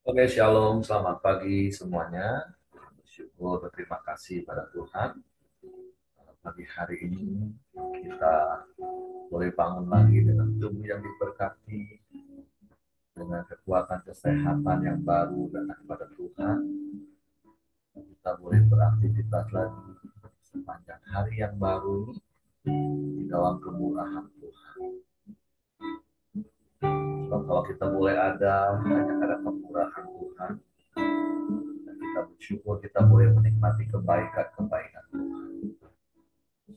Oke, shalom, selamat pagi semuanya. Bersyukur, berterima kasih pada Tuhan. Pagi hari ini kita boleh bangun lagi dengan tubuh yang diberkati, dengan kekuatan kesehatan yang baru dan daripada Tuhan. Kita boleh beraktivitas lagi sepanjang hari yang baru di dalam kemurahan Tuhan. Sebab kalau kita boleh ada, hanya karena kemurahan Tuhan. Dan kita bersyukur kita boleh menikmati kebaikan-kebaikan Tuhan.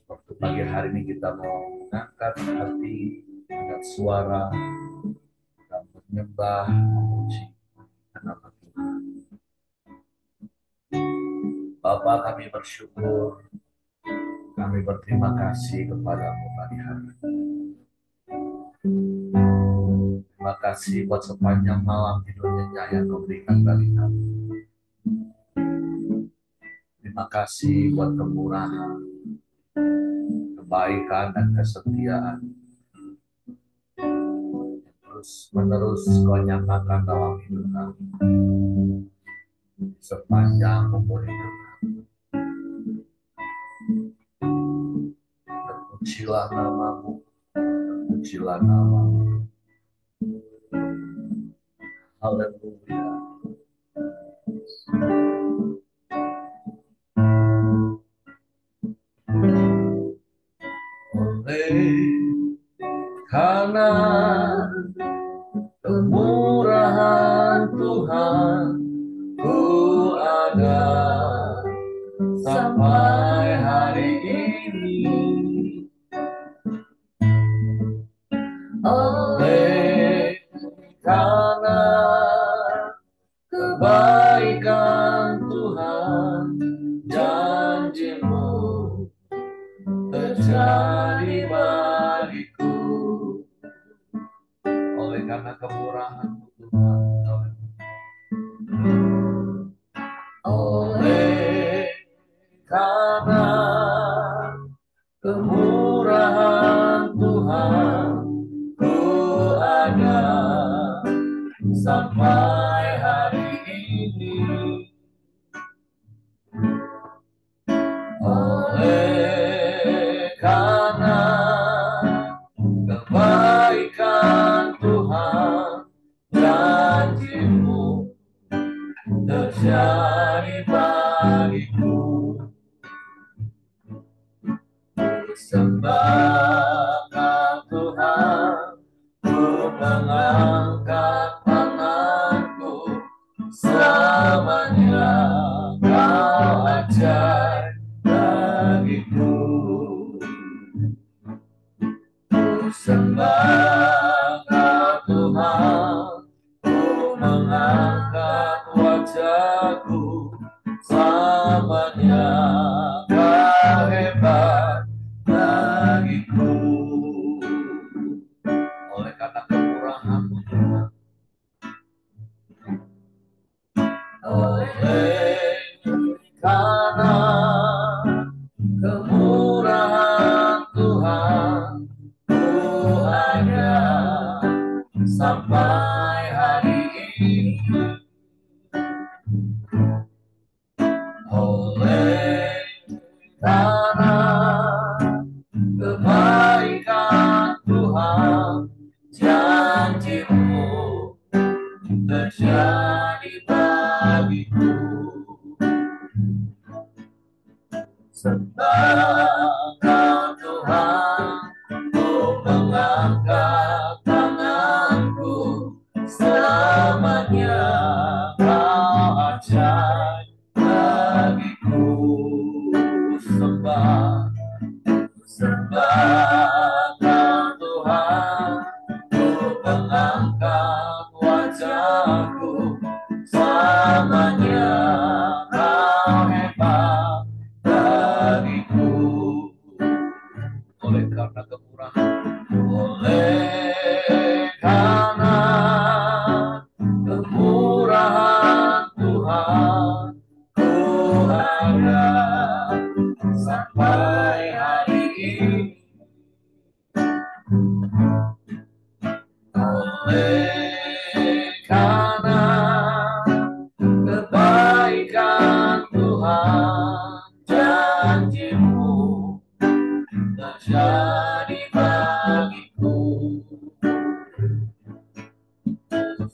Waktu pagi hari ini kita mau mengangkat hati, angkat suara, dan menyembah, memuji nama Tuhan. Bapa, kami bersyukur, kami berterima kasih kepadamu pagi hari ini. Terima kasih buat sepanjang malam tidur nyenyak yang kau berikan bagi kami. Terima kasih buat kemurahan, kebaikan, dan kesetiaan terus menerus kau nyatakan dalam hidup kami sepanjang umur hidup kami. Terpujilah namamu, terpujilah namamu. Haleluya. Oleh karena kemurahan Tuhan, ku ada sampai hari ini. Oleh karena kebaikan Tuhan, janjimu terjadi bagiku. Oleh karena kemurahan Tuhan, oleh karena kemurahan Tuhan, ku ada sampai hari ini. Oleh karena kebaikan Tuhan, janjimu terjadi bagiku. Sembah Tuhan, ku mengangkat tanganku, selamanya kau ajaib bagiku. Ku sembah Tuhan, ku mengangkat wajahku, selamanya kau hebat bagiku. Oleh karena kemurahan-Mu Tuhan, oleh karena kemurahan Tuhan, ku ada sampai hari ini. Oleh karena kebaikan Tuhan, janjimu terjadi bagiku. Sembah Tuhan, ku mengangkat tanganku, selamanya kau ajaib bagiku. Sembah Tuhan, ku mengangkat wajahku, selamanya kau hebat bagiku.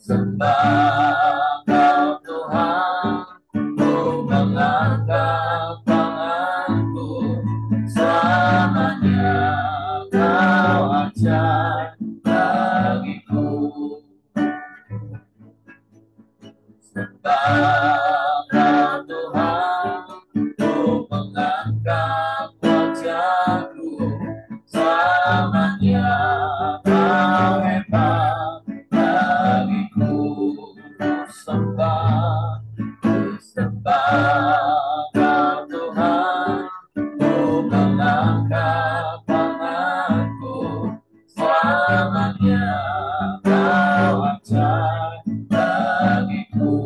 Sembah Kau Tuhan, ku mengangkat tanganku, selamanya Kau ajar bagiku. Sembah Kau Tuhan, ku mengangkat wajahku, selamanya Kau hebat bagiku. Sembah Kau Tuhan, ku mengangkat tanganku, selamanya Kau ajar bagiku.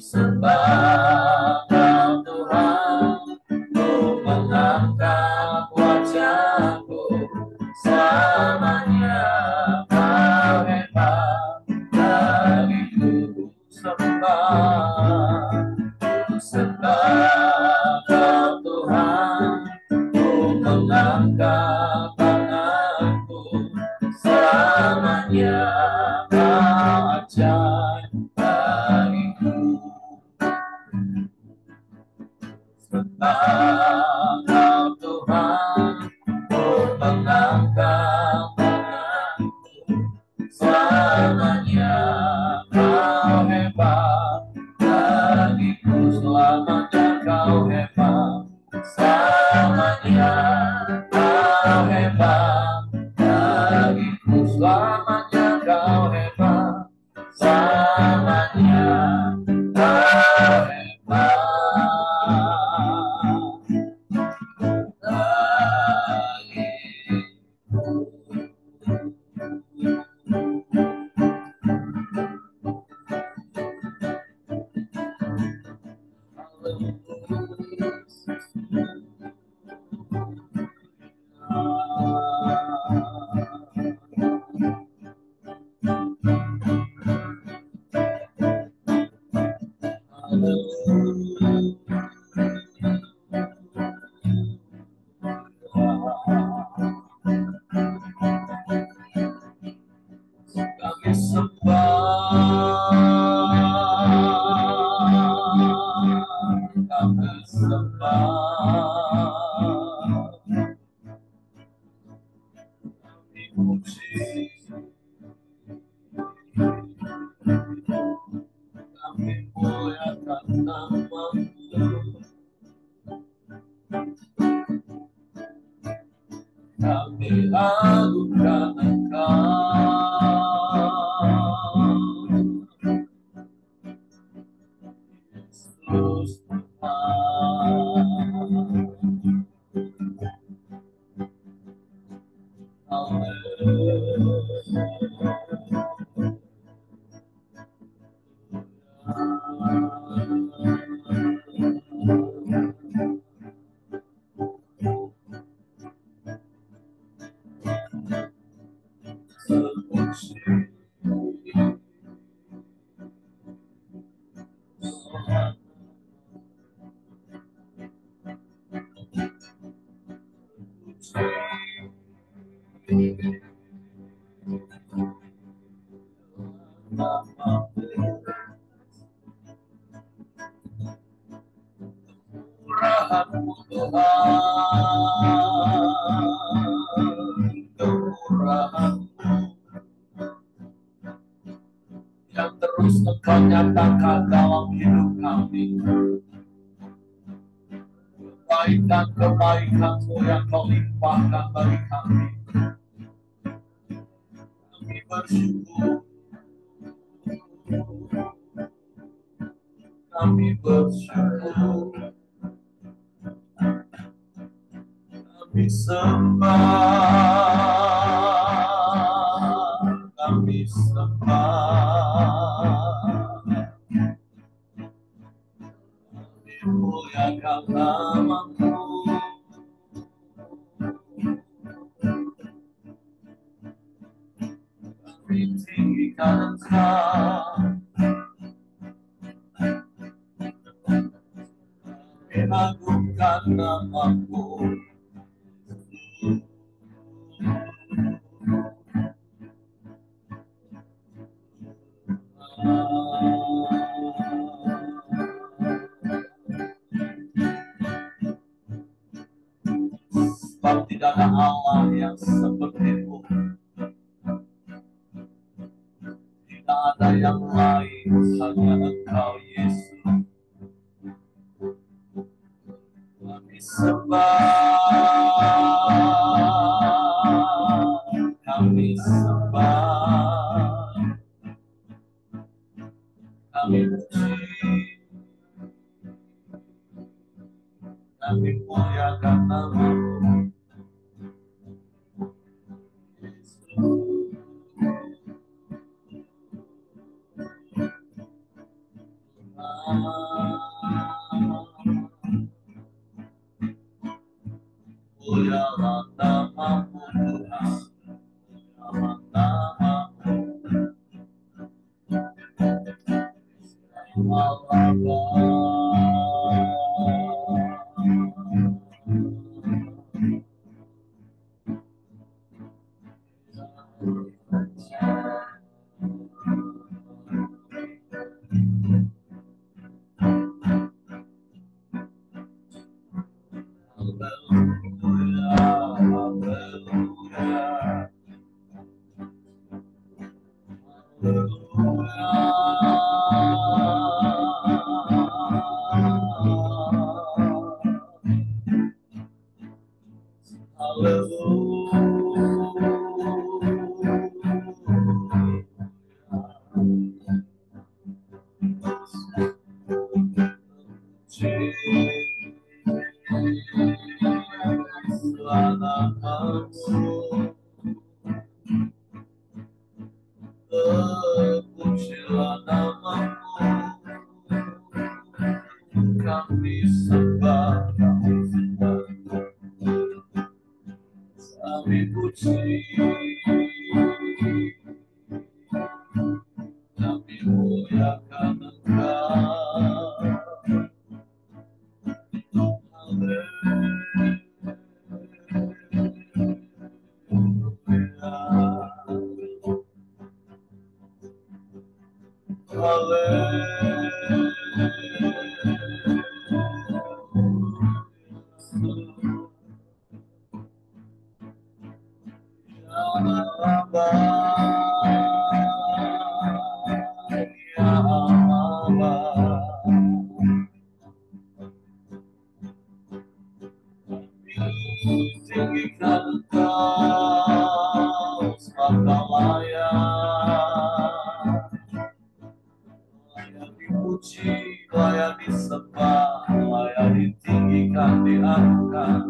Sembah Kau Tuhan, ku mengangkat wajahku, selamanya Kau hebat bagiku. Sembah Kau Tuhan, ku mengangkat tanganku, selamanya Kau ajar bagiku. Sembah Kau Tuhan, ku mengangkat tanganku, selamanya Kau hebat bagiku. Selamanya Kau hebat, selamanya Kau hebat bagiku. Selamanya Kau hebat, selamanya Kau hebat. Kami sembah, kami puji, kami muliakan nama-Mu. Kami agungkan Engkau, Yesus Tuhan. Kemurahan-Mu Tuhan, kemurahan-Mu yang terus Engkau nyatakan dalam hidup kami. Kebaikan-kebaikan-Mu yang Kau limpahkan bagi kami. Kami bersyukur, kami bersyukur, kami sembah, kami sembah, kami muliakan nama-Mu. Kami tinggikan Engkau, kami agungkan nama-Mu. tidak ada Allah yang seperti-Mu. Tidak ada yang lain, hanya Engkau Yesus. Kami sembah, kami sembah, kami puji, kami muliakan nama-Mu. Mulialah nama-Mu Tuhan, mulialah nama-Mu. Pujilah nama-Mu, kami sembah, kami sembah, kami puji, kami muliakan Engkau. Tinggikan Engkau semata layak, layak dipuji, layak disembah, layak ditinggikan, diangkat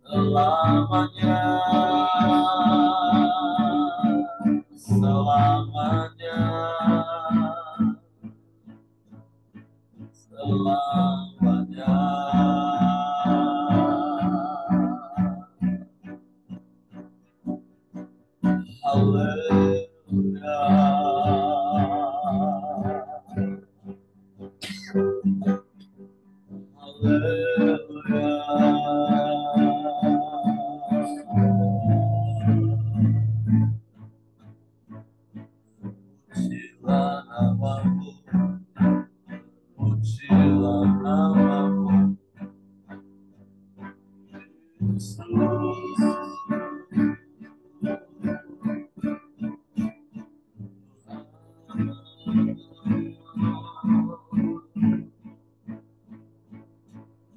selamanya, selamanya, selamanya. Haleluya. Haleluya. Pujilah nama-Mu, pujilah nama-Mu, Yesus.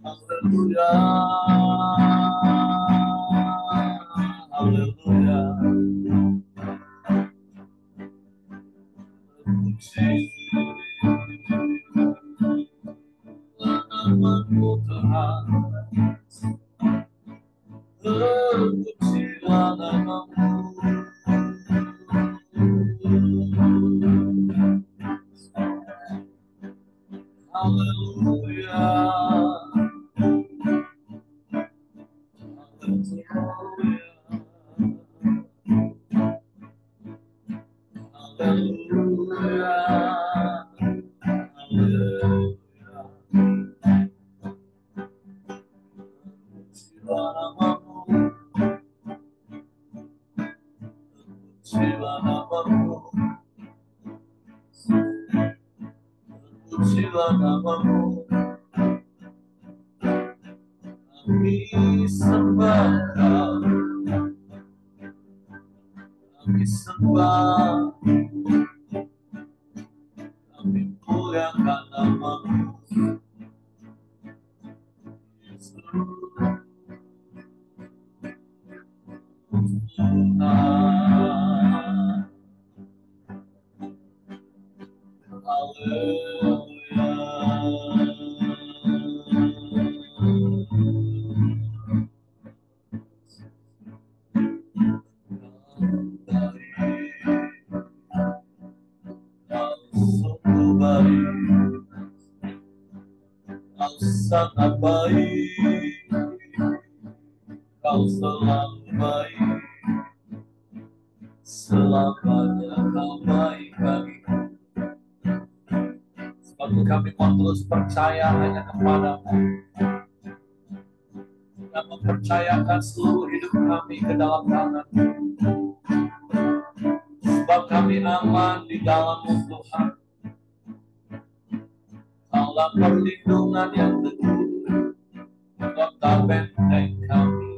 Haleluya, haleluya. Pujilah nama-Mu Tuhan, pujilah nama-Mu. Haleluya. Pujilah nama-Mu, kami berkat. Kami sembah, kami muliakan nama-Mu, Yesus. Kau sangat baik, Kau selalu baik, selamanya Kau baik bagiku. Sebab kami mau terus percaya hanya kepada-Mu dan mempercayakan seluruh hidup kami ke dalam tangan-Mu. Sebab kami aman di dalam-Mu, Tuhan. Allah perlindungan yang teguh, kota benteng kami,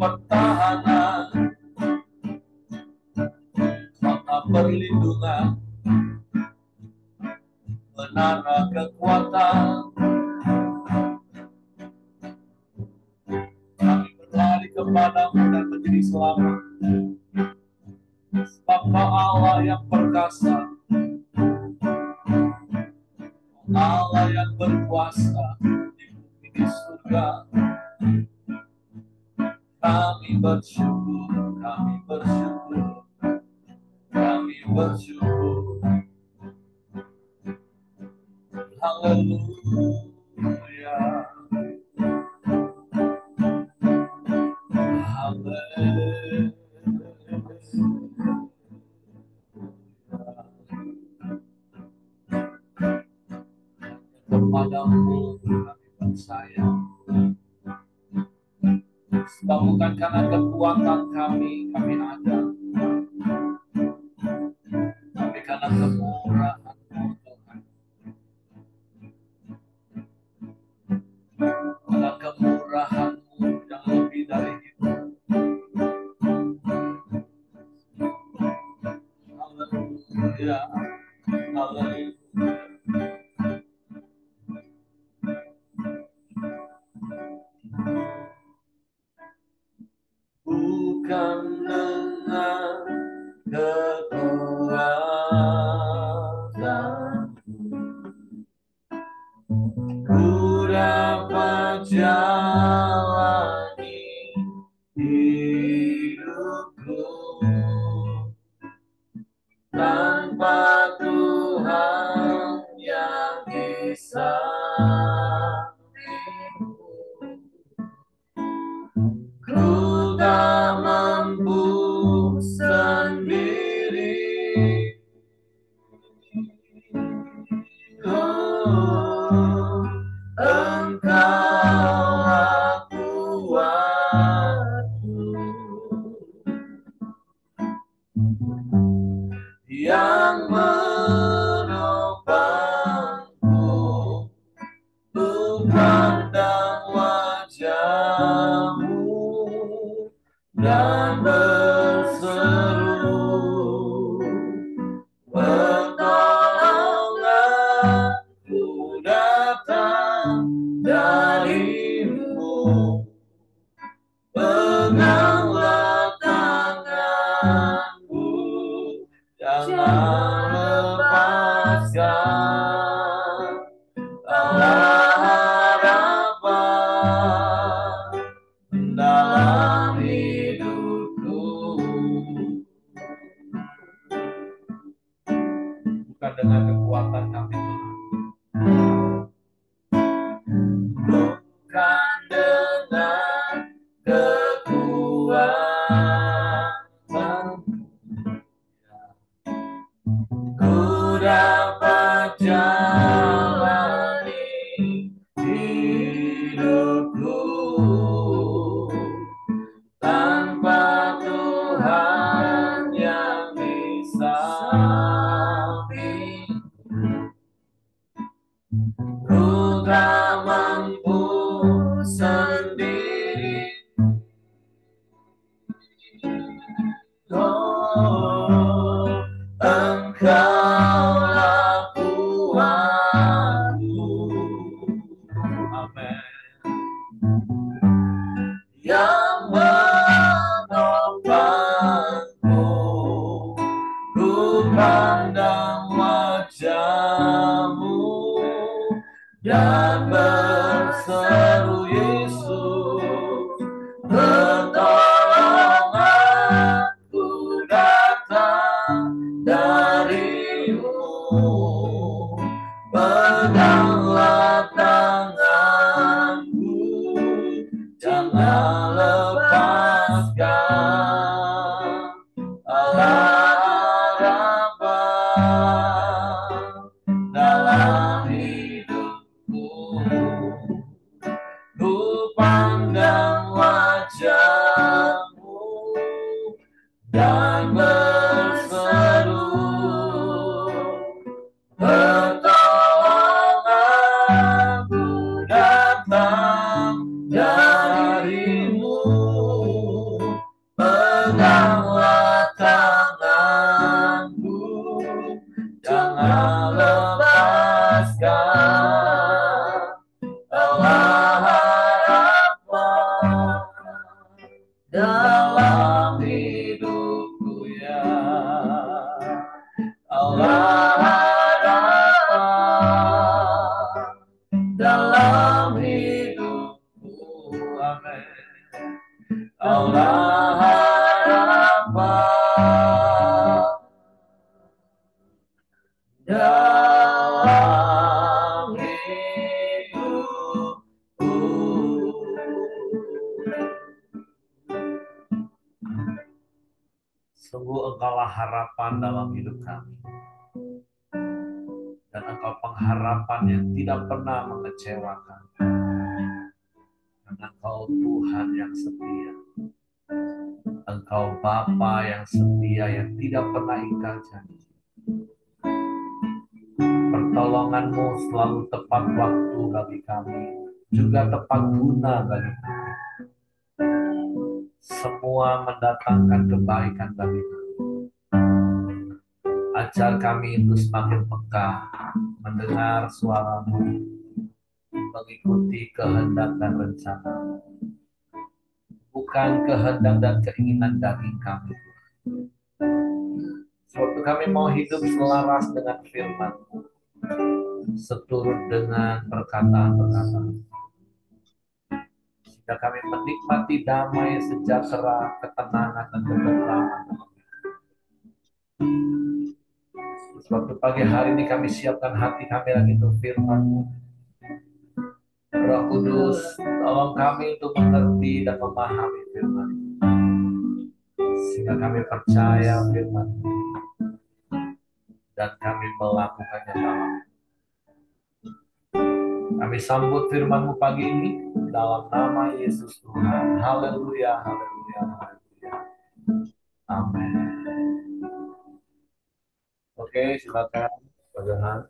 pertahanan, kota perlindungan, menara kekuatan. Kami berlari kepada-Mu dan menjadi selamat. Sebab Kau Allah yang perkasa, Allah yang berkuasa di bumi di surga. Kami bersyukur, kami bersyukur, kami bersyukur. Haleluya, haleluya. Kepada-Mu kami percaya. Sebab bukan karena kekuatan kami ada, tapi karena kemurahan-Mu, Tuhan. Karena kemurahan-Mu yang lebih dari itu. Haleluya, haleluya. Bukan dengan kekuatan ku dapat jalani hidupku, tanpa Tuhan yang bisa. Ku tak mampu sendiri. Oh, Engkaulah kuatku, yang menopangku. Ku pandang wajah-Mu dan berseru, pertolongan ku datang dari-Mu. Peganglah tangan-Mu, jangan lepaskan. Allah harapan dalam hidupku. Bukan dengan kekuatan kami, bukan dengan kekuatan ku dapat jalani hidupku, tanpa Tuhan yang di sampingku. dan berseru Yesus, pertolonganku datang darimu. Peganglah tanganku, jangan lepaskan. Allah harapan dalam hidupku. Ku pandang wajahmu dan berseru, pertolonganku datang darimu. Peganglah tanganku, jangan lepaskan. Allah harapan dalam hidupku, ya Allah harapan dalam hidupku. Amin. Allah harapan dalam hidupku. Sungguh Engkaulah harapan dalam hidup kami, dan Engkau pengharapan yang tidak pernah mengecewakan, karena Engkau Tuhan yang setia. Engkau Bapa yang setia yang tidak pernah ingkar janji. Pertolongan-Mu selalu tepat waktu bagi kami, juga tepat guna bagi kami. Semua mendatangkan kebaikan bagi kami. Ajar kami untuk semakin peka mendengar suara-Mu, mengikuti kehendak dan rencana, bukan kehendak dan keinginan daging kami. Suatu kami mau hidup selaras dengan firman-Mu, seturut dengan perkataan-perkataan, sehingga kami menikmati damai, sejahtera, ketenangan, dan ketentraman. Suatu pagi hari ini kami siapkan hati kami lagi untuk firman-Mu. Roh Kudus, tolong kami untuk mengerti dan memahami firman, sehingga kami percaya firman dan kami melakukannya dalam. Kami sambut firman-Mu pagi ini dalam nama Yesus Tuhan. Haleluya, haleluya, haleluya. Amin. Oke, silakan Pak Johan.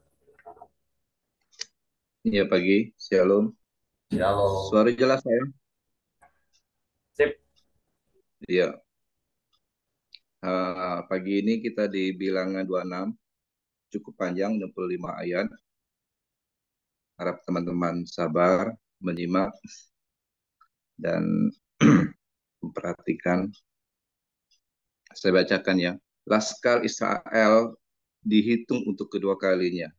Iya, pagi. Shalom. Shalom. Suara jelas ya? Sip. Iya. Pagi ini kita di Bilangan 26, cukup panjang, 65 ayat. Harap teman-teman sabar, menyimak, dan memperhatikan. Saya bacakan ya. Laskar Israel dihitung untuk kedua kalinya.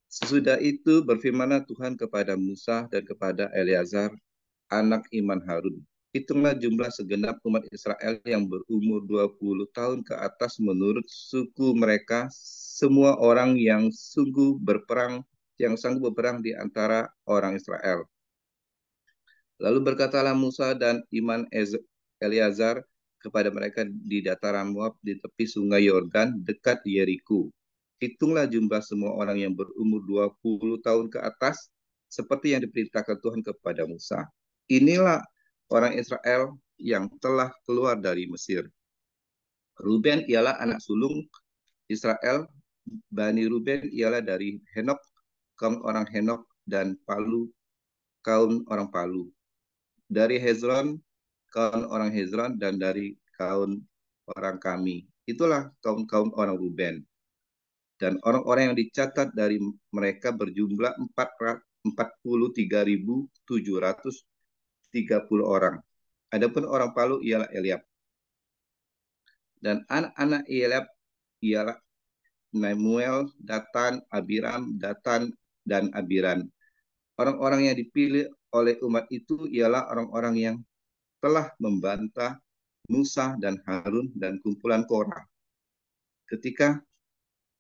Sesudah itu berfirmanlah Tuhan kepada Musa dan kepada Eleazar, anak Iman Harun. Hitunglah jumlah segenap umat Israel yang berumur 20 tahun ke atas menurut suku mereka, semua orang yang sanggup berperang di antara orang Israel. Lalu berkatalah Musa dan Iman Eleazar kepada mereka di dataran Moab di tepi sungai Yordan dekat Yeriko. Hitunglah jumlah semua orang yang berumur 20 tahun ke atas seperti yang diperintahkan Tuhan kepada Musa. Inilah orang Israel yang telah keluar dari Mesir. Ruben ialah anak sulung Israel. Bani Ruben ialah dari Henok, kaum orang Henok, dan Palu, kaum orang Palu. Dari Hezron, kaum orang Hezron, dan dari kaum orang Kami. Itulah kaum-kaum orang Ruben. Dan orang-orang yang dicatat dari mereka berjumlah 43.730 orang. Adapun orang Palu ialah Eliab. Dan anak-anak Eliab ialah Nemuel, Datan, Abiram, Datan, dan Abiran. Orang-orang yang dipilih oleh umat itu ialah orang-orang yang telah membantah Musa dan Harun dan kumpulan Korah. Ketika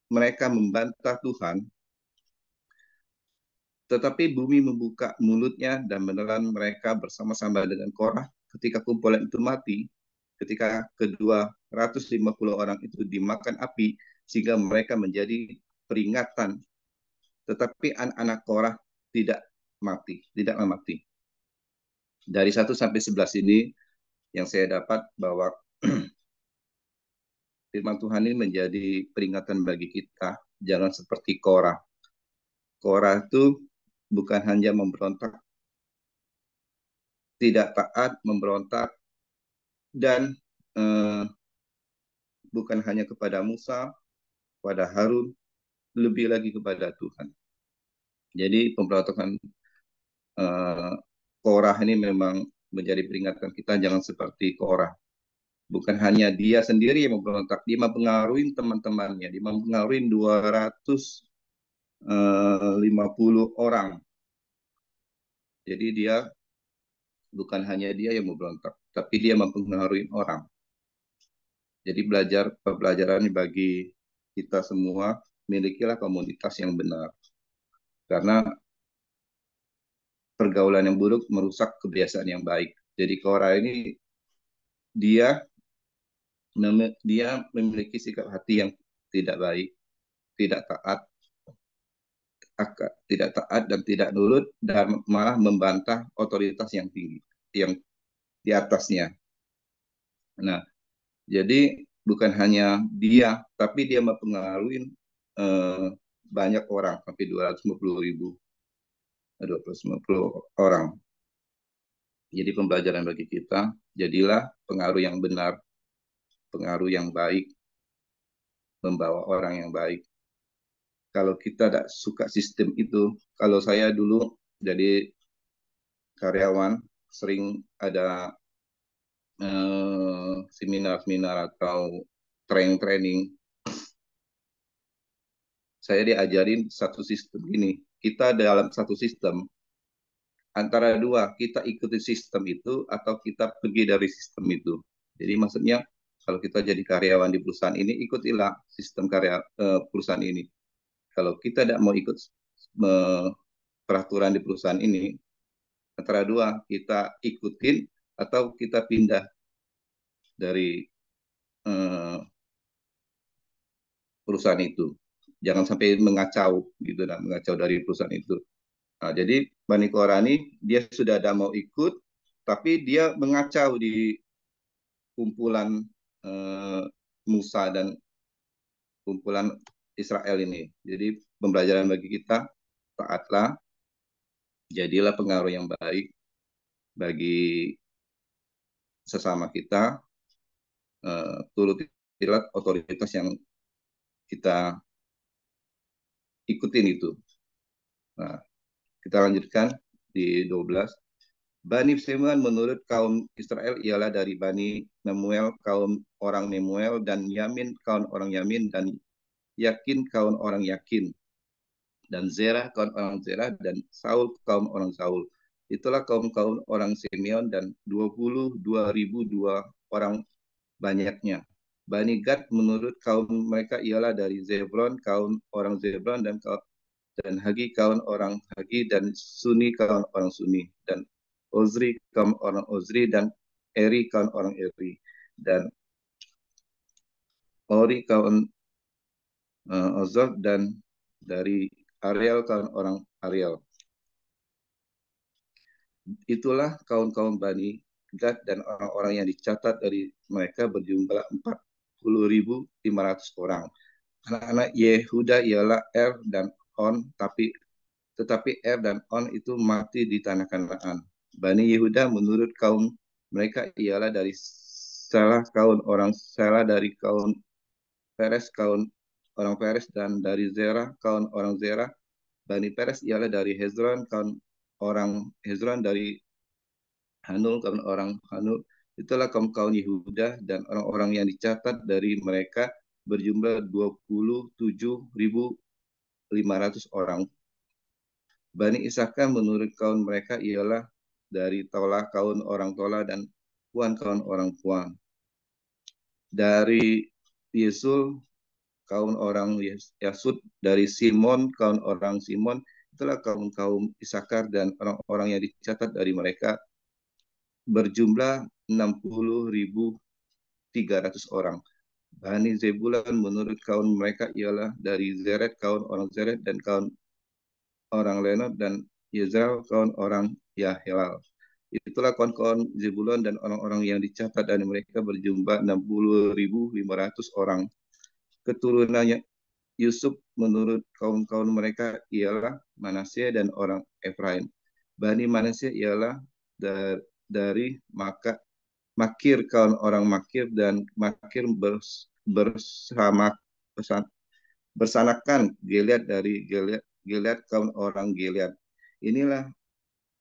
mereka membantah Tuhan, tetapi bumi membuka mulutnya dan menelan mereka bersama-sama dengan Korah. Ketika kumpulan itu mati, ketika kedua 150 orang itu dimakan api, sehingga mereka menjadi peringatan. Tetapi anak-anak Korah tidak mati, tidak mati. Dari 1 sampai 11 ini yang saya dapat bahwa firman Tuhan ini menjadi peringatan bagi kita, jangan seperti Korah. Korah itu bukan hanya memberontak, tidak taat, memberontak, dan eh, bukan hanya kepada Musa, kepada Harun, lebih lagi kepada Tuhan. Jadi pemberontakan eh, Korah ini memang menjadi peringatan kita jangan seperti Korah. Bukan hanya dia sendiri yang memberontak, dia mempengaruhi teman-temannya, dia mempengaruhi 250 orang. Jadi dia bukan hanya dia yang memberontak, tapi dia mempengaruhi orang. Jadi pelajaran bagi kita semua, milikilah komunitas yang benar. Karena pergaulan yang buruk merusak kebiasaan yang baik. Jadi Korah ini dia dia memiliki sikap hati yang tidak baik, tidak taat, tidak taat dan tidak nurut dan malah membantah otoritas yang tinggi, yang di atasnya. Nah, jadi bukan hanya dia, tapi dia mempengaruhi eh, banyak orang, sampai 250 ribu, 250 orang. Jadi pembelajaran bagi kita, jadilah pengaruh yang benar, pengaruh yang baik, membawa orang yang baik. Kalau kita tidak suka sistem itu, kalau saya dulu jadi karyawan, sering ada seminar-seminar atau training-training, saya diajarin satu sistem ini. Kita dalam satu sistem, antara dua, kita ikuti sistem itu atau kita pergi dari sistem itu. Jadi maksudnya, kalau kita jadi karyawan di perusahaan ini, ikutilah sistem perusahaan ini. Kalau kita tidak mau ikut peraturan di perusahaan ini, antara dua, kita ikutin atau kita pindah dari eh, perusahaan itu. Jangan sampai mengacau gitu, dan mengacau dari perusahaan itu. Nah, jadi Bani Korani dia sudah ada mau ikut, tapi dia mengacau di kumpulan eh, Musa dan kumpulan Israel ini. Jadi pembelajaran bagi kita, taatlah, jadilah pengaruh yang baik bagi sesama kita, turutilah otoritas yang kita ikutin itu. Nah, kita lanjutkan di 12. Bani Simeon menurut kaum Israel ialah dari Bani Nemuel, kaum orang Nemuel, dan Yamin, kaum orang Yamin, dan Yakin, kaum orang Yakin, dan Zerah, kaum orang Zerah, dan Saul, kaum orang Saul. Itulah kaum-kaum orang Simeon dan 22.002 orang banyaknya. Bani Gad menurut kaum mereka ialah dari Zebulon, kaum orang Zebulon, dan Hagi, kaum orang Hagi, dan Suni, kaum orang Suni, dan Ozri, kaum orang Ozri, dan Eri, kaum orang Eri, dan Ori, kaum Ozok, dan dari Ariel, kaum orang Ariel. Itulah kaum-kaum Bani Gad, dan orang-orang yang dicatat dari mereka berjumlah 40.500 orang. Anak-anak Yehuda ialah Er dan On, tetapi Er dan On itu mati di tanah Kanaan. Bani Yehuda menurut kaum mereka ialah dari Salah, kaum orang Salah, dari kaum Peres, kaum orang Peres, dan dari Zerah, kaum orang Zerah. Bani Peres ialah dari Hezron, kaum orang Hezron, dari Hanul, kaum orang Hanul. Itulah kaum-kaum Yehuda, dan orang-orang yang dicatat dari mereka berjumlah 27.500 orang. Bani Isakar menurut kaum mereka ialah dari Tola kaum orang Tola dan Puan kaum orang Puan. Dari Yesul kaum orang Yasud, dari Simon kaum orang Simon, itulah kaum-kaum Isakar dan orang-orang yang dicatat dari mereka berjumlah 60.300 orang. Bani Zebulun menurut kaum mereka ialah dari Zeret kaum orang Zeret dan kaum orang Lenot dan Yezal kaum orang Yahelal. Itulah kawan-kawan Zebulun dan orang-orang yang dicatat dari mereka berjumlah 60.500 orang. Keturunannya Yusuf menurut kaum-kaum mereka ialah Manasye dan orang Efraim. Bani Manasye ialah dari Makir kaum orang Makir dan Makir bersama bersanakan Gilead dari Gilead kaum orang Gilead. Inilah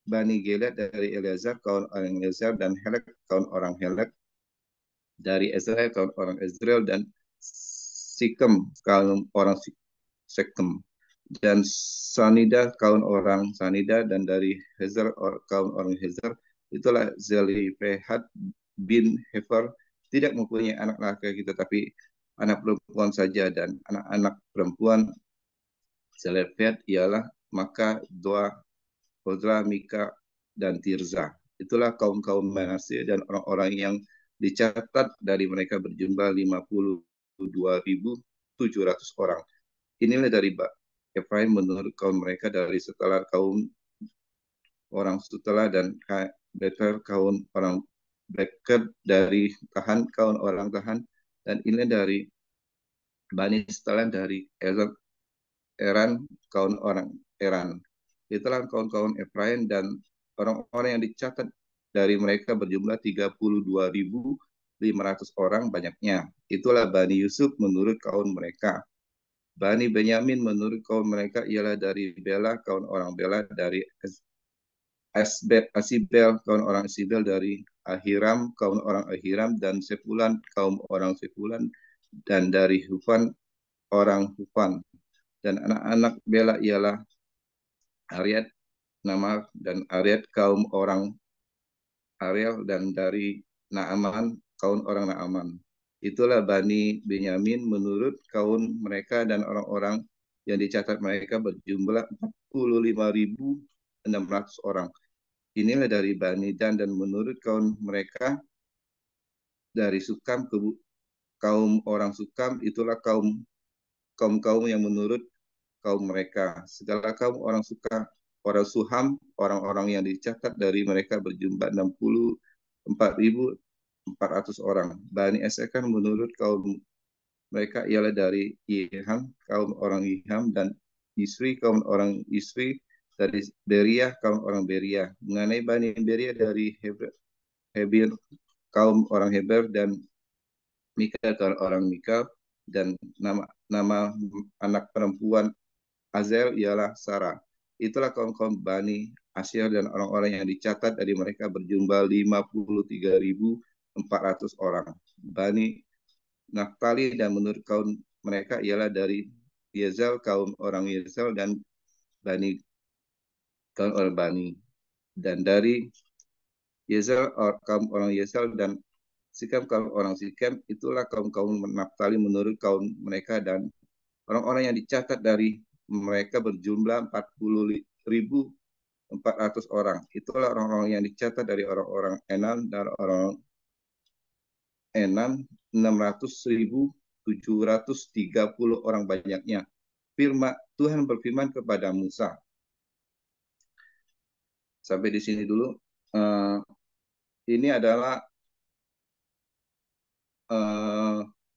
Bani Gilead dari Eleazar kaum orang Eleazar dan Helek kaum orang Helek, dari Israel kaum orang Israel dan Sikem kaum orang Sekem, dan Sanida kaum orang Sanida, dan dari Hezer kaum orang Hezer. Itulah Zelifehad bin Hefer tidak mempunyai anak laki-laki tetapi anak perempuan saja, dan anak-anak perempuan Zelifehad ialah Maka, Doa, Hozla, Mika, dan Tirza. Itulah kaum-kaum Manasye dan orang-orang yang dicatat dari mereka berjumlah 52.700 orang. Inilah dari Efraim menurut kaum mereka dari setelah kaum orang Sutela dan Beker kaum orang Beker, dari Tahan kaum orang Tahan, dan ini dari Bani Setelan dari Eran kaum orang Eran. Itulah kaum-kaum Efraim dan orang-orang yang dicatat dari mereka berjumlah 32.500 orang banyaknya. Itulah Bani Yusuf menurut kaum mereka. Bani Benyamin menurut kaum mereka ialah dari Bela kaum orang Bela, dari Asibel kaum orang Asibel, dari Ahiram kaum orang Ahiram, dan Sepulan kaum orang Sepulan, dan dari Hufan orang Hufan. Dan anak-anak Bela ialah Ariad, Namar, dan Ariad kaum orang Ariel, dan dari Naaman kaum orang Naaman. Itulah Bani Benyamin menurut kaum mereka, dan orang-orang yang dicatat mereka berjumlah 45.600 orang. Inilah dari Bani Dan, dan menurut kaum mereka dari Sukam ke kaum orang Sukam, itulah kaum yang menurut kaum mereka. Segala kaum orang orang Suham, orang-orang yang dicatat dari mereka berjumlah 64.400 orang. Bani Esekan menurut kaum mereka ialah dari Iham, kaum orang Iham, dan Isri, kaum orang Isri, dari Beria, kaum orang Beria. Mengenai Bani Beria dari Hebir, kaum orang Heber, dan Mika, kaum orang Mika, dan nama anak perempuan Azel ialah Sarah. Itulah kaum-kaum Bani Asyir dan orang-orang yang dicatat dari mereka berjumlah 53.400 orang. Bani Naftali dan menurut kaum mereka ialah dari Yezel, kaum orang Yezel, dan Bani kaum orang Bani. Dan dari Yezel, kaum orang Yezel, dan Sikem kaum orang Sikem. Itulah kaum-kaum Naftali menurut kaum mereka, dan orang-orang yang dicatat dari mereka berjumlah 40.400 orang. Itulah orang-orang yang dicatat dari orang-orang Enan, dan orang Enan 600.730 orang banyaknya. Tuhan berfirman kepada Musa. Sampai di sini dulu. Ini adalah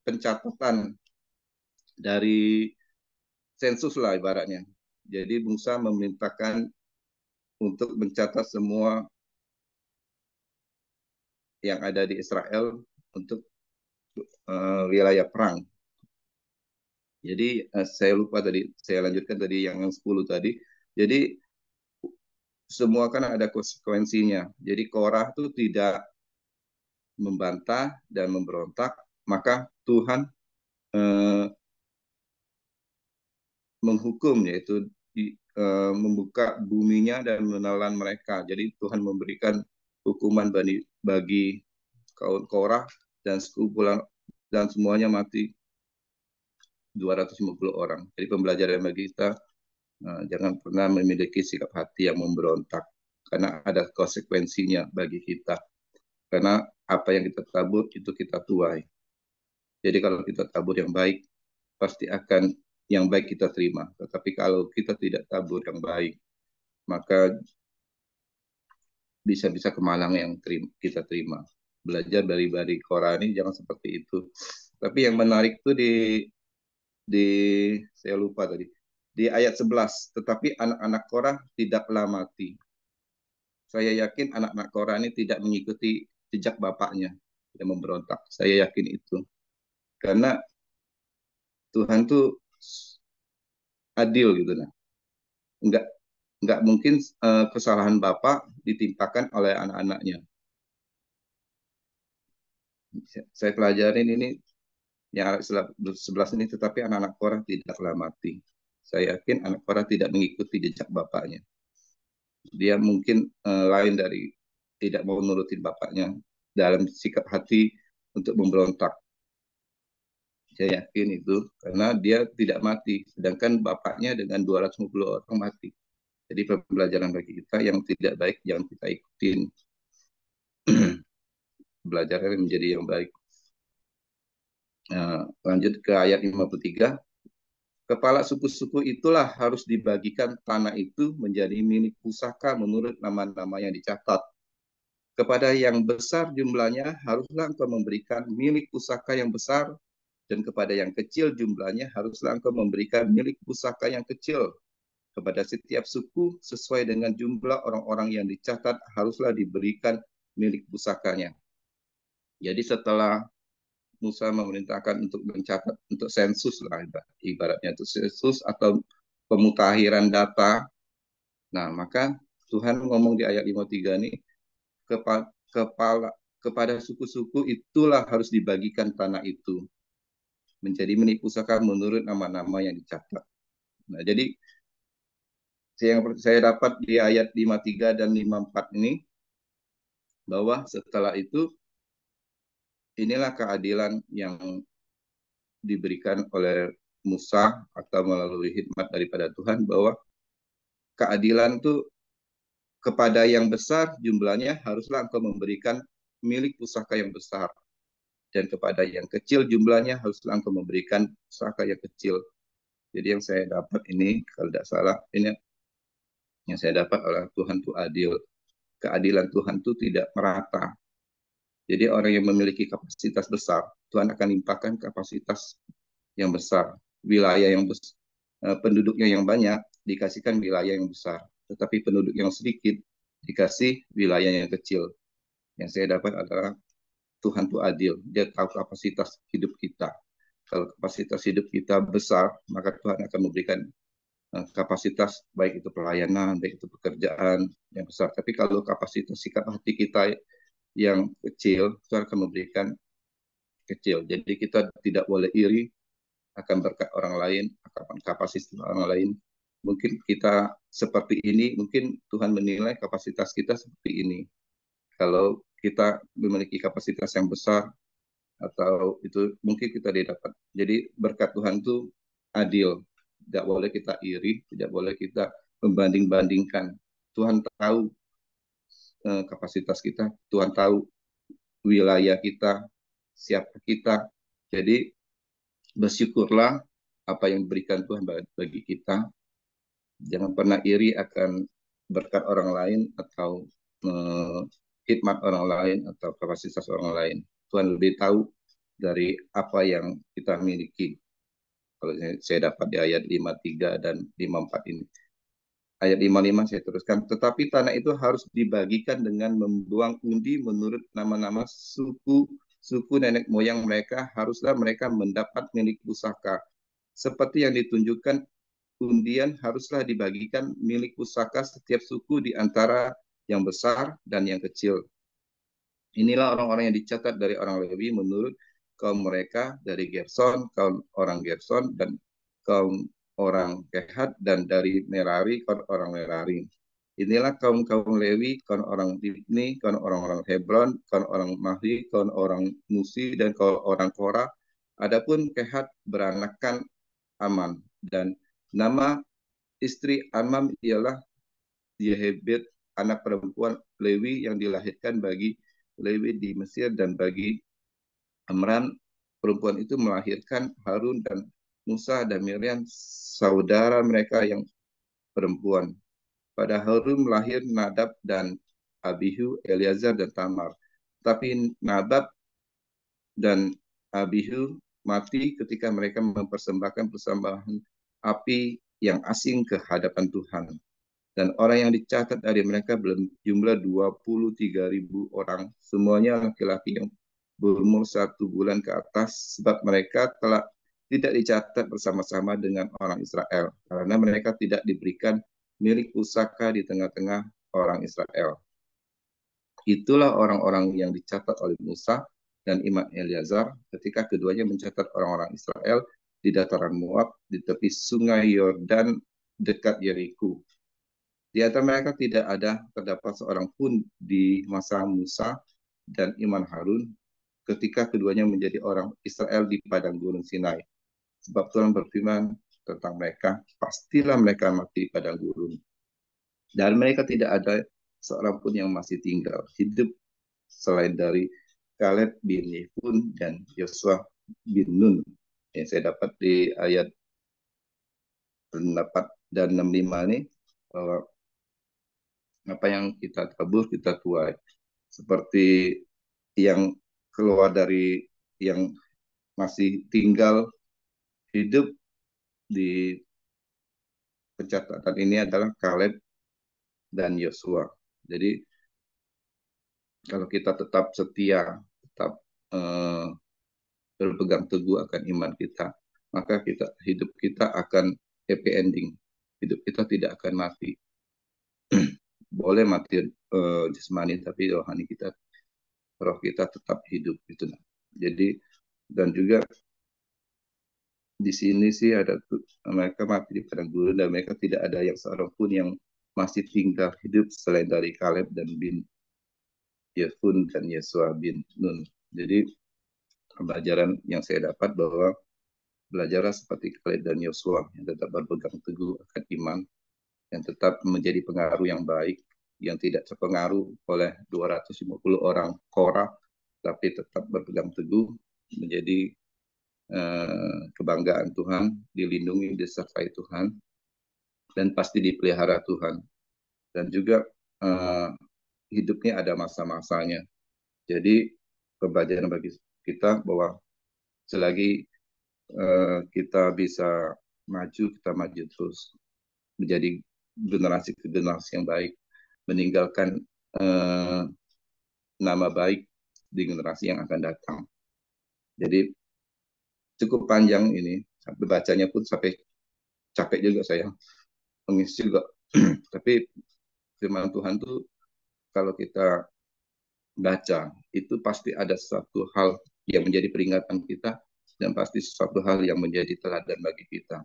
pencatatan dari sensus lah ibaratnya. Jadi Musa memerintahkan untuk mencatat semua yang ada di Israel untuk wilayah perang. Jadi saya lupa tadi, saya lanjutkan tadi yang 10 tadi. Jadi semua kan ada konsekuensinya. Jadi Korah itu tidak membantah dan memberontak, maka Tuhan menghukum, yaitu membuka buminya dan menelan mereka. Jadi Tuhan memberikan hukuman bagi kaum Korah dan sekumpulan dan semuanya mati 250 orang. Jadi pembelajaran bagi kita, jangan pernah memiliki sikap hati yang memberontak karena ada konsekuensinya bagi kita. Karena apa yang kita tabur itu kita tuai. Jadi kalau kita tabur yang baik, pasti akan yang baik kita terima. Tetapi kalau kita tidak tabur yang baik, maka bisa-bisa kemalang yang kita terima. Belajar dari Korah ini jangan seperti itu. Tapi yang menarik tuh di saya lupa tadi. Di ayat 11, tetapi anak-anak Korah tidaklah mati. Saya yakin anak-anak Korah ini tidak mengikuti jejak bapaknya yang memberontak. Saya yakin itu. Karena Tuhan tuh adil gitu nah. Enggak enggak mungkin kesalahan bapak ditimpakan oleh anak-anaknya. Saya pelajarin ini yang 11 ini, tetapi anak-anak Korah tidaklah mati. Saya yakin anak Korah tidak mengikuti jejak bapaknya. Dia mungkin lain dari tidak mau menurutin bapaknya dalam sikap hati untuk memberontak. Saya yakin itu karena dia tidak mati, sedangkan bapaknya dengan 250 orang mati. Jadi pembelajaran bagi kita yang tidak baik jangan kita ikutin. Belajar menjadi yang baik. Lanjut ke ayat 53. Kepala suku-suku itulah harus dibagikan tanah itu menjadi milik pusaka menurut nama-nama yang dicatat. Kepada yang besar jumlahnya haruslah engkau memberikan milik pusaka yang besar, dan kepada yang kecil jumlahnya haruslah engkau memberikan milik pusaka yang kecil. Kepada setiap suku sesuai dengan jumlah orang-orang yang dicatat haruslah diberikan milik pusakanya. Jadi setelah Musa memerintahkan untuk mencatat, untuk sensus lah ibaratnya, itu sensus atau pemutakhiran data. Nah, maka Tuhan ngomong di ayat 53 ini, kepada suku-suku itulah harus dibagikan tanah itu menjadi milik pusaka menurut nama-nama yang dicatat. Nah, jadi yang saya dapat di ayat 53 dan 54 ini, bahwa setelah itu inilah keadilan yang diberikan oleh Musa atau melalui hikmat daripada Tuhan, bahwa keadilan itu kepada yang besar jumlahnya haruslah engkau memberikan milik pusaka yang besar, dan kepada yang kecil jumlahnya haruslah engkau memberikan pusaka yang kecil. Jadi yang saya dapat ini, kalau tidak salah, ini yang saya dapat oleh Tuhan itu adil. Keadilan Tuhan itu tidak merata. Jadi orang yang memiliki kapasitas besar, Tuhan akan limpahkan kapasitas yang besar. Wilayah yang besar, penduduknya yang banyak dikasihkan wilayah yang besar, tetapi penduduk yang sedikit dikasih wilayah yang kecil. Yang saya dapat adalah Tuhan itu adil. Dia tahu kapasitas hidup kita. Kalau kapasitas hidup kita besar, maka Tuhan akan memberikan kapasitas, baik itu pelayanan, baik itu pekerjaan yang besar. Tapi kalau kapasitas sikap hati kita yang kecil, Tuhan akan memberikan kecil. Jadi kita tidak boleh iri akan berkat orang lain, akan kapasitas orang lain. Mungkin kita seperti ini, mungkin Tuhan menilai kapasitas kita seperti ini. Kalau kita memiliki kapasitas yang besar, atau itu mungkin kita tidak dapat. Jadi berkat Tuhan itu adil. Tidak boleh kita iri, tidak boleh kita membanding-bandingkan. Tuhan tahu kapasitas kita, Tuhan tahu wilayah kita, siapa kita. Jadi bersyukurlah apa yang diberikan Tuhan bagi kita. Jangan pernah iri akan berkat orang lain atau khidmat orang lain atau kapasitas orang lain. Tuhan lebih tahu dari apa yang kita miliki. Kalau saya dapat di ayat 53 dan 54 ini. Ayat 55 saya teruskan. Tetapi tanah itu harus dibagikan dengan membuang undi menurut nama-nama suku nenek moyang mereka. Haruslah mereka mendapat milik pusaka. Seperti yang ditunjukkan, undian haruslah dibagikan milik pusaka setiap suku di antara yang besar dan yang kecil. Inilah orang-orang yang dicatat dari orang Lewi menurut kaum mereka dari Gerson, kaum orang Gerson, dan kaum orang Kehat, dan dari Merari kon orang Merari. Inilah kaum-kaum Lewi, kon orang Libni, kon orang-orang Hebron, kon orang Mahli, kon orang Musi, dan kon orang Korah. Adapun Kehat beranakan Aman, dan nama istri Amam ialah Yehebet, anak perempuan Lewi yang dilahirkan bagi Lewi di Mesir, dan bagi Amran perempuan itu melahirkan Harun dan Musa dan Miriam, saudara mereka yang perempuan. Pada Harun melahir Nadab dan Abihu, Eleazar dan Tamar. Tapi Nadab dan Abihu mati ketika mereka mempersembahkan persembahan api yang asing ke hadapan Tuhan. Dan orang yang dicatat dari mereka berjumlah 23.000 orang. Semuanya laki-laki yang berumur 1 bulan ke atas, sebab mereka telah tidak dicatat bersama-sama dengan orang Israel, karena mereka tidak diberikan milik pusaka di tengah-tengah orang Israel. Itulah orang-orang yang dicatat oleh Musa dan Imam Eleazar ketika keduanya mencatat orang-orang Israel di dataran Moab di tepi sungai Yordan dekat Yeriko. Di antara mereka tidak ada terdapat seorang pun di masa Musa dan Iman Harun ketika keduanya menjadi orang Israel di padang gunung Sinai. Sebab Tuhan berfirman tentang mereka, pastilah mereka mati di padang gurun. Dan mereka tidak ada seorang pun yang masih tinggal hidup selain dari Kaleb bin Yefun dan Yosua bin Nun. Yang saya dapat di ayat 4 dan 65 ini, bahwa apa yang kita tabur kita tuai. Seperti yang keluar dari yang masih tinggal hidup di pencatatan ini adalah Kaleb dan Yosua. Jadi kalau kita tetap setia, tetap eh, berpegang teguh akan iman kita, maka hidup kita akan happy ending. Hidup kita tidak akan mati. Boleh mati jasmani, tapi rohani kita, roh kita tetap hidup itu. Jadi dan juga di sini sih ada mereka mati di padang gurun, dan mereka tidak ada yang seorang pun yang masih tinggal hidup selain dari Kaleb dan bin Yefun dan Yesua bin Nun. Jadi pelajaran yang saya dapat bahwa belajarlah seperti Kaleb dan Yosua yang tetap berpegang teguh akan iman, yang tetap menjadi pengaruh yang baik, yang tidak terpengaruh oleh 250 orang Korah, tapi tetap berpegang teguh menjadi kebanggaan Tuhan, dilindungi, disertai Tuhan, dan pasti dipelihara Tuhan. Dan juga hidupnya ada masa-masanya. Jadi pembelajaran bagi kita bahwa selagi kita bisa maju, kita maju terus menjadi generasi ke generasi yang baik, meninggalkan nama baik di generasi yang akan datang. Jadi cukup panjang ini, sampai bacanya pun sampai capek juga saya, mengisi juga. Tapi firman Tuhan tuh kalau kita baca, itu pasti ada satu hal yang menjadi peringatan kita, dan pasti sesuatu hal yang menjadi teladan bagi kita.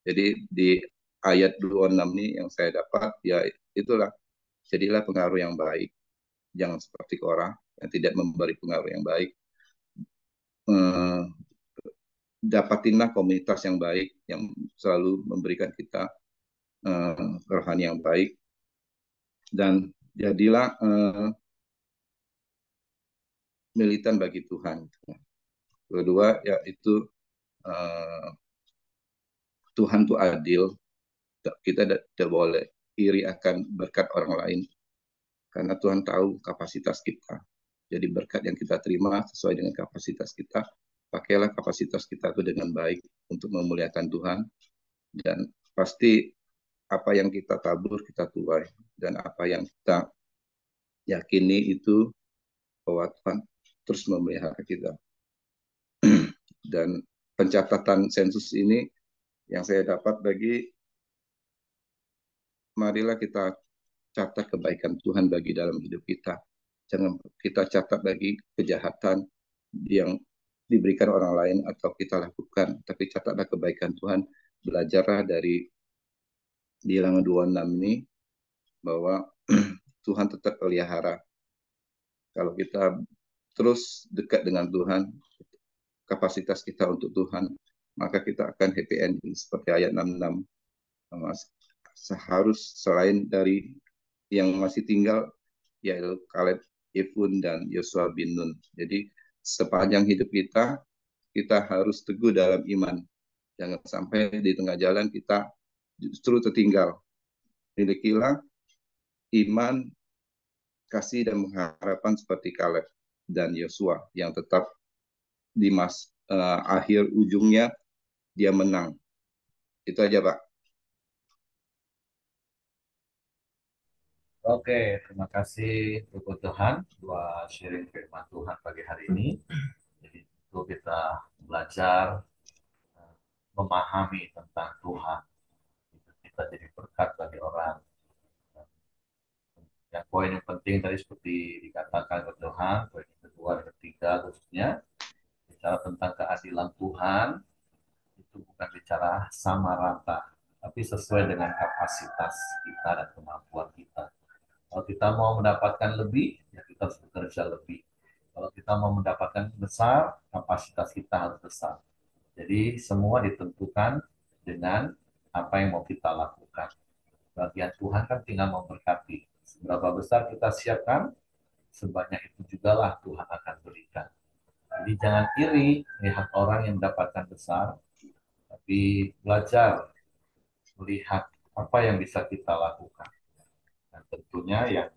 Jadi di ayat 26 ini yang saya dapat, ya itulah, jadilah pengaruh yang baik. Jangan seperti Korah yang tidak memberi pengaruh yang baik. Dapatinlah komunitas yang baik, yang selalu memberikan kita rohani yang baik. Dan jadilah militan bagi Tuhan. Kedua, yaitu Tuhan itu adil. Kita tidak boleh iri akan berkat orang lain, karena Tuhan tahu kapasitas kita. Jadi berkat yang kita terima sesuai dengan kapasitas kita. Pakailah kapasitas kita itu dengan baik untuk memuliakan Tuhan. Dan pasti apa yang kita tabur, kita tuai. Dan apa yang kita yakini itu bahwa Tuhan terus memelihara kita. Dan pencatatan sensus ini yang saya dapat bagi, marilah kita catat kebaikan Tuhan bagi dalam hidup kita. Jangan kita catat bagi kejahatan yang diberikan orang lain atau kita lakukan, tapi catatlah kebaikan Tuhan belajarlah dari Bilangan 26 ini bahwa Tuhan tetap pelihara. Kalau kita terus dekat dengan Tuhan, kapasitas kita untuk Tuhan, maka kita akan happy ending seperti ayat 66. Seharus selain dari yang masih tinggal, yaitu Kaleb, Yefun, dan Yosua bin Nun. Jadi sepanjang hidup kita, kita harus teguh dalam iman. Jangan sampai di tengah jalan kita justru tertinggal. Milikilah iman, kasih, dan pengharapan seperti Kaleb dan Yosua yang tetap di akhir ujungnya dia menang. Itu aja, Pak. Oke, terima kasih untuk Tuhan buat sharing firman Tuhan pagi hari ini. Jadi itu kita belajar memahami tentang Tuhan. Kita jadi berkat bagi orang. Yang poin yang penting tadi seperti dikatakan oleh Tuhan, poin yang kedua dan ketiga khususnya bicara tentang keadilan Tuhan itu bukan bicara sama rata, tapi sesuai dengan kapasitas kita dan kemampuan kita. Kalau kita mau mendapatkan lebih, ya kita harus bekerja lebih. Kalau kita mau mendapatkan besar, kapasitas kita harus besar. Jadi semua ditentukan dengan apa yang mau kita lakukan. Bagian Tuhan kan tinggal memberkati. Seberapa besar kita siapkan, sebanyak itu juga lah Tuhan akan berikan. Jadi jangan iri melihat orang yang mendapatkan besar, tapi belajar melihat apa yang bisa kita lakukan. Dan tentunya yang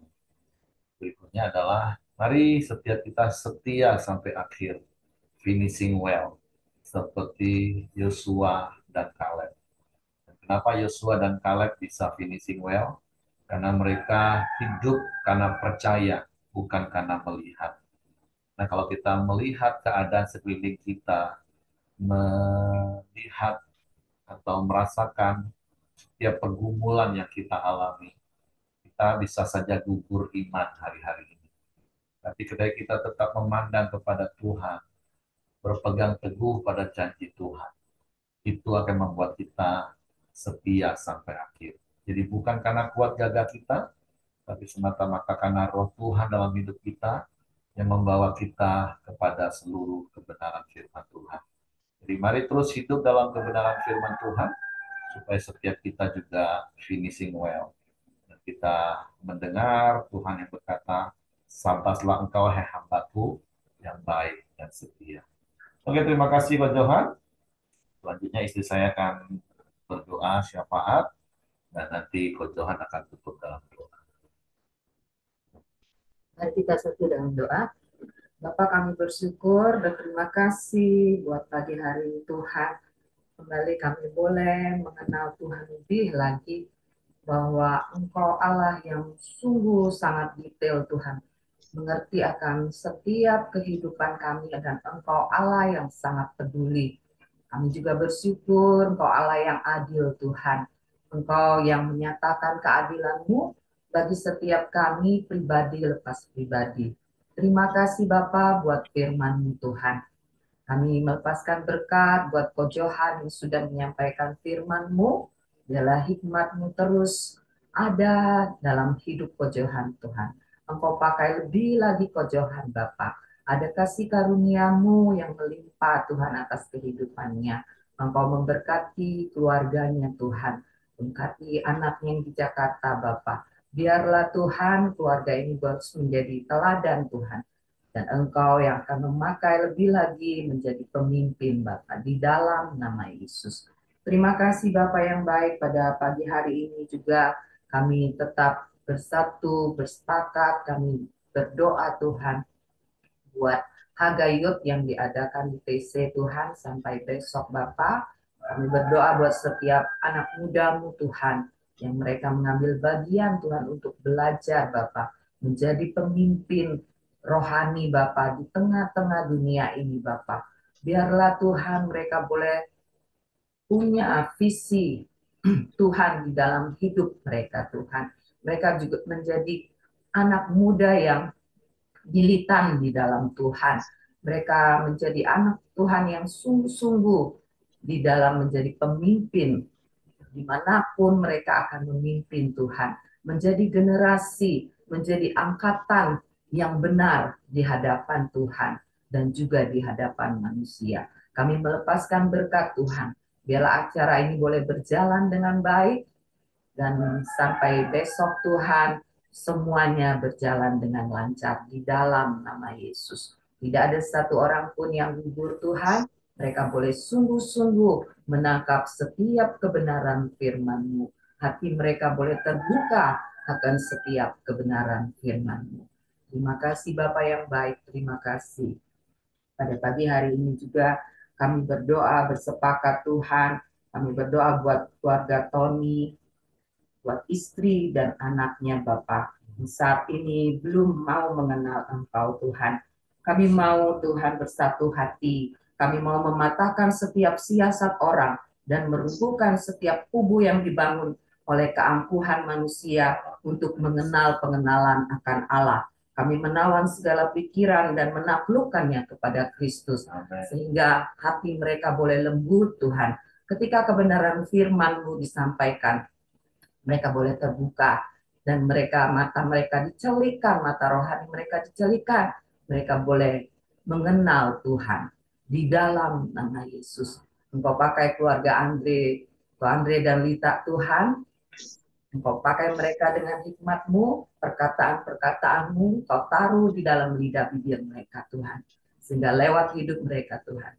berikutnya adalah mari setiap kita setia sampai akhir, finishing well, seperti Yosua dan Kaleb. Kenapa Yosua dan Kaleb bisa finishing well? Karena mereka hidup karena percaya, bukan karena melihat. Nah, kalau kita melihat keadaan sekeliling kita, melihat atau merasakan setiap pergumulan yang kita alami, kita bisa saja gugur iman hari-hari ini. Tapi ketika kita tetap memandang kepada Tuhan, berpegang teguh pada janji Tuhan, itu akan membuat kita setia sampai akhir. Jadi bukan karena kuat gagah kita, tapi semata-mata karena roh Tuhan dalam hidup kita yang membawa kita kepada seluruh kebenaran firman Tuhan. Jadi mari terus hidup dalam kebenaran firman Tuhan, supaya setiap kita juga finishing well. Dan kita mendengar Tuhan yang berkata, sabarlah engkau hai hambaku yang baik dan setia. Oke, terima kasih Pak Johan. Selanjutnya istri saya akan berdoa syafaat dan nanti Coach Johan akan tutup dalam doa. Mari kita satu dalam doa. Bapak, kami bersyukur dan terima kasih buat pagi hari Tuhan. Kembali kami boleh mengenal Tuhan lebih lagi, bahwa Engkau Allah yang sungguh sangat detail Tuhan. Mengerti akan setiap kehidupan kami dan Engkau Allah yang sangat peduli. Kami juga bersyukur Engkau Allah yang adil Tuhan. Engkau yang menyatakan keadilan-Mu bagi setiap kami pribadi lepas pribadi. Terima kasih Bapa buat firman-Mu Tuhan. Kami melepaskan berkat buat Ko Johan yang sudah menyampaikan firman-Mu. Biarlah hikmat-Mu terus ada dalam hidup Ko Johan Tuhan. Engkau pakai lebih lagi Ko Johan Bapa. Ada kasih karunia-Mu yang melimpah Tuhan atas kehidupannya. Engkau memberkati keluarganya Tuhan. Berkati anaknya yang di Jakarta Bapa. Biarlah Tuhan keluarga ini menjadi teladan Tuhan. Dan Engkau yang akan memakai lebih lagi menjadi pemimpin Bapa di dalam nama Yesus. Terima kasih Bapa yang baik, pada pagi hari ini juga kami tetap bersatu, bersepakat, kami berdoa Tuhan buat Hagayut yang diadakan di TC Tuhan sampai besok Bapa. Kami berdoa buat setiap anak muda-Mu Tuhan yang mereka mengambil bagian Tuhan untuk belajar Bapa, menjadi pemimpin rohani Bapa di tengah-tengah dunia ini Bapa. Biarlah Tuhan mereka boleh punya visi Tuhan di dalam hidup mereka Tuhan. Mereka juga menjadi anak muda yang militan di dalam Tuhan. Mereka menjadi anak Tuhan yang sungguh-sungguh di dalam menjadi pemimpin dimanapun mereka akan memimpin Tuhan, menjadi generasi, menjadi angkatan yang benar di hadapan Tuhan dan juga di hadapan manusia. Kami melepaskan berkat Tuhan, biarlah acara ini boleh berjalan dengan baik, dan sampai besok Tuhan semuanya berjalan dengan lancar di dalam nama Yesus. Tidak ada satu orang pun yang gugur Tuhan. Mereka boleh sungguh-sungguh menangkap setiap kebenaran firman-Mu. Hati mereka boleh terbuka akan setiap kebenaran firman-Mu. Terima kasih Bapa yang baik, terima kasih. Pada pagi hari ini juga kami berdoa bersepakat Tuhan. Kami berdoa buat keluarga Tony, buat istri dan anaknya Bapak. Saat ini belum mau mengenal Engkau Tuhan. Kami mau Tuhan bersatu hati. Kami mau mematahkan setiap siasat orang dan meruntuhkan setiap kubu yang dibangun oleh keangkuhan manusia untuk mengenal pengenalan akan Allah. Kami menawan segala pikiran dan menaklukkannya kepada Kristus. Sehingga hati mereka boleh lembut Tuhan. Ketika kebenaran firman-Mu disampaikan, mereka boleh terbuka dan mata mereka dicelikan, mata rohani mereka dicelikan, mereka boleh mengenal Tuhan di dalam nama Yesus. Engkau pakai keluarga Andre dan Lita Tuhan, Engkau pakai mereka dengan hikmat-Mu, perkataan-perkataan-Mu, Engkau taruh di dalam lidah bibir mereka Tuhan, sehingga lewat hidup mereka Tuhan,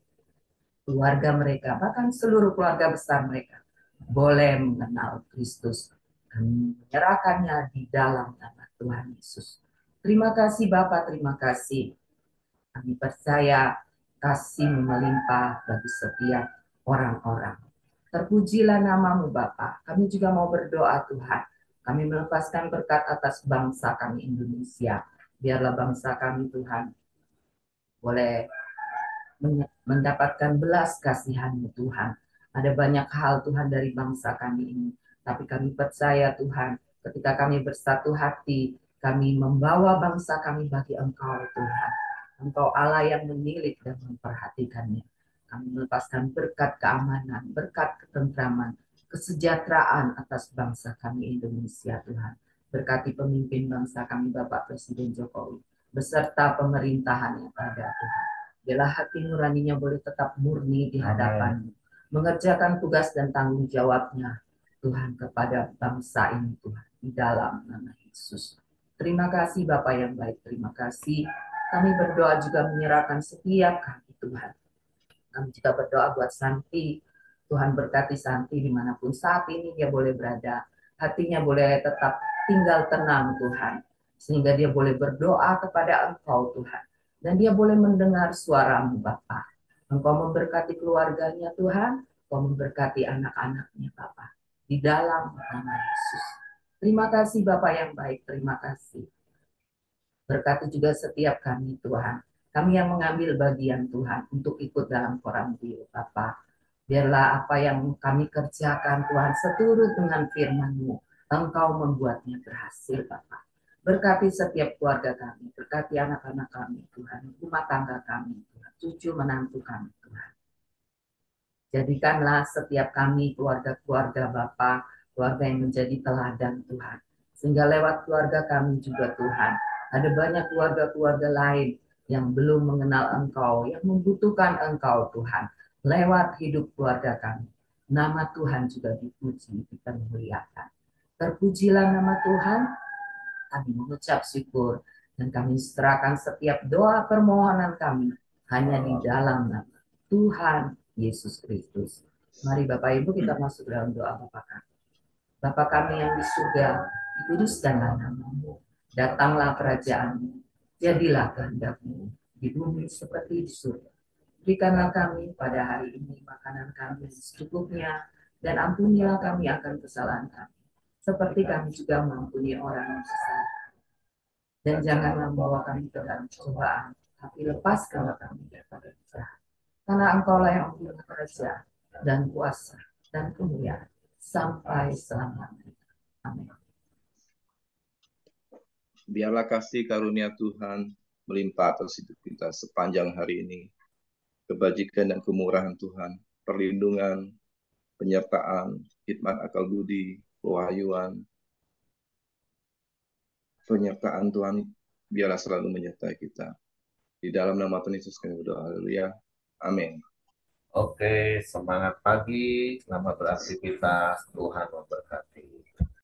keluarga mereka, bahkan seluruh keluarga besar mereka boleh mengenal Kristus dan menyerahkannya di dalam nama Tuhan Yesus. Terima kasih Bapak, terima kasih. Kami percaya kasih melimpah bagi setiap orang-orang. Terpujilah namamu Bapak. Kami juga mau berdoa Tuhan. Kami melepaskan berkat atas bangsa kami Indonesia. Biarlah bangsa kami Tuhan boleh mendapatkan belas kasihan-Mu Tuhan. Ada banyak hal Tuhan dari bangsa kami ini. Tapi kami percaya Tuhan, ketika kami bersatu hati, kami membawa bangsa kami bagi Engkau Tuhan. Engkau Allah yang menilik dan memperhatikannya. Kami melepaskan berkat keamanan, berkat ketentraman, kesejahteraan atas bangsa kami Indonesia Tuhan. Berkati pemimpin bangsa kami Bapak Presiden Jokowi, beserta pemerintahan yang ada Tuhan. Biarlah hati nuraninya boleh tetap murni di hadapan-Mu, mengerjakan tugas dan tanggung jawabnya Tuhan kepada bangsa ini Tuhan, di dalam nama Yesus. Terima kasih Bapak yang baik, terima kasih. Kami berdoa juga menyerahkan setiap kami Tuhan. Kami juga berdoa buat Santi. Tuhan berkati Santi dimanapun saat ini dia boleh berada. Hatinya boleh tetap tinggal tenang Tuhan. Sehingga dia boleh berdoa kepada Engkau Tuhan. Dan dia boleh mendengar suara-Mu Bapa. Engkau memberkati keluarganya Tuhan. Engkau memberkati anak-anaknya Bapa. Di dalam nama Yesus. Terima kasih Bapak yang baik. Terima kasih. Berkati juga setiap kami Tuhan. Kami yang mengambil bagian Tuhan untuk ikut dalam koram biru Bapa. Biarlah apa yang kami kerjakan Tuhan seturut dengan firman-Mu. Engkau membuatnya berhasil Bapa. Berkati setiap keluarga kami. Berkati anak-anak kami Tuhan. Rumah tangga kami Tuhan. Cucu menantu kami Tuhan. Jadikanlah setiap kami keluarga-keluarga Bapa, keluarga yang menjadi teladan Tuhan. Sehingga lewat keluarga kami juga Tuhan, ada banyak keluarga-keluarga lain yang belum mengenal Engkau, yang membutuhkan Engkau Tuhan. Lewat hidup keluarga kami, nama Tuhan juga dipuji, dipermuliakan. Terpujilah nama Tuhan, kami mengucap syukur, dan kami serahkan setiap doa permohonan kami hanya di dalam nama Tuhan Yesus Kristus. Mari Bapak Ibu kita masuk dalam doa Bapa kami. Bapa kami yang di surga, dikuduskanlah namamu. Datanglah kerajaan-Mu, jadilah kehendak-Mu di bumi seperti di surga. Berikanlah kami pada hari ini makanan kami secukupnya, dan ampunilah kami akan kesalahan kami, seperti kami juga mengampuni orang yang bersalah. Dan janganlah membawa kami ke dalam cobaan, tapi lepaskanlah kami daripada jahat. Karena Engkaulah yang mempunyai kerajaan dan kuasa dan kemuliaan sampai selamanya. Amin. Biarlah kasih karunia Tuhan melimpah atas hidup kita sepanjang hari ini. Kebajikan dan kemurahan Tuhan perlindungan, penyertaan, hikmat akal budi, kewahyuan, penyertaan Tuhan biarlah selalu menyertai kita. Di dalam nama Tuhan Yesus kami berdoa. Haleluya. Amin. Oke, semangat pagi, selamat beraktivitas, Tuhan memberkati.